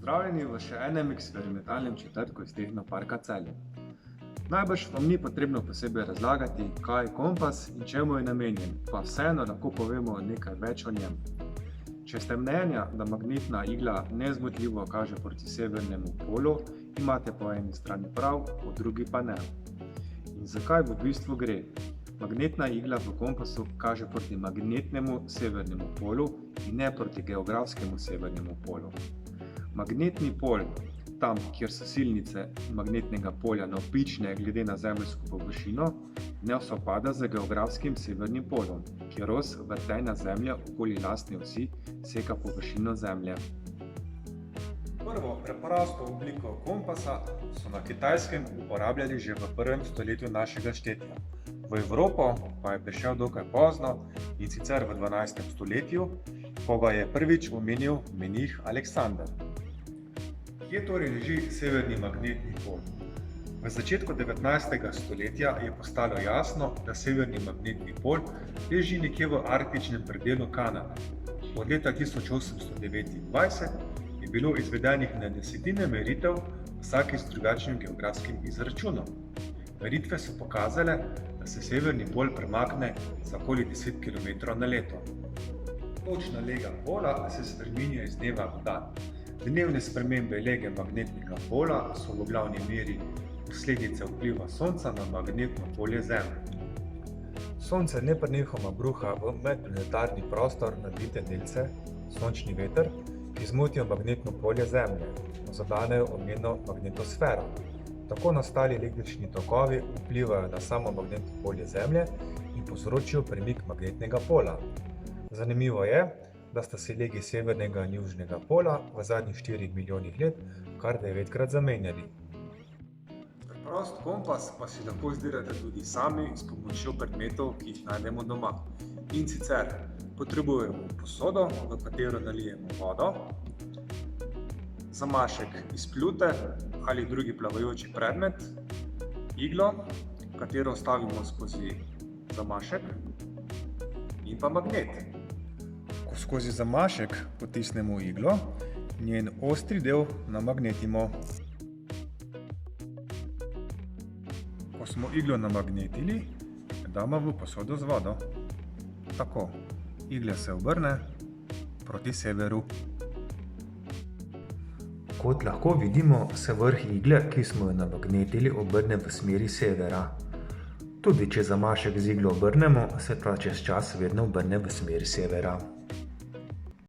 Pozdravljeni v še enem eksperimentalnem četrtku iz Tehnoparka Celje. Najbrž vam ni potrebno posebej razlagati, kaj je kompas in čemu je namenjen, pa vseeno lahko povemo nekaj več o njem. Če ste mnenja, da magnetna igla nezmotljivo kaže proti severnemu polu, imate po eni strani prav, po drugi pa ne. In zakaj v bistvu gre? Magnetna igla v kompasu kaže proti magnetnemu severnemu polu in ne proti geografskemu severnemu polu. Magnetni pol, tam, kjer so silnice magnetnega polja navpične glede na zemeljsko površino, ne sovpada z geografskim severnim polom, kjer os vrtenja Zemlje okoli lastne osi seka površino Zemlje. Prvo preprosto obliko kompasa so na Kitajskem uporabljali že v 1. stoletju našega štetja. V Evropo pa je prišel dokaj pozno, in sicer v 12. stoletju, ko ga je prvič omenil menih Aleksander. Kje torej leži severni magnetni pol? V začetku 19. stoletja je postalo jasno, da severni magnetni pol leži nekje v arktičnem predelu Kanade. Od leta 1829 je bilo izvedenih na desetine meritev, vsake z drugačnim geografskim izračunom. Meritve so pokazale, da se severni pol premakne za okoli 10 km na leto. Točna lega pola se spreminja iz dneva v dan. Dnevne spremembe lege magnetnega pola so v glavni meri posledice vpliva Sonca na magnetno polje Zemlje. Sonce neprenehoma bruha v medplanetarni prostor nadvite delce, sončni veter, ki zmotijo magnetno polje Zemlje, zadanejo omenjeno magnetosfero. Tako nastali električni tokovi vplivajo na samo magnetno polje Zemlje in povzročijo premik magnetnega pola. Zanimivo je, da sta se legi severnega in južnega pola v zadnjih 4 milijonih let kar 9-krat zamenjali. Preprost kompas pa si lahko izdelate tudi sami s pomočjo predmetov, ki jih najdemo doma. In sicer potrebujemo posodo, v katero nalijemo vodo, zamašek iz pljute ali drugi plavajoči predmet, iglo, katero vstavimo skozi zamašek, in pa magnet. Ko skozi zamašek potisnemo iglo, njen ostri del namagnetimo. Ko smo iglo namagnetili, damo v posodo z vodo. Tako, igla se obrne proti severu. Kot lahko vidimo, se vrh igle, ki smo jo namagnetili, obrne v smeri severa. Tudi če zamašek z iglo obrnemo, se ta čez čas vedno obrne v smeri severa.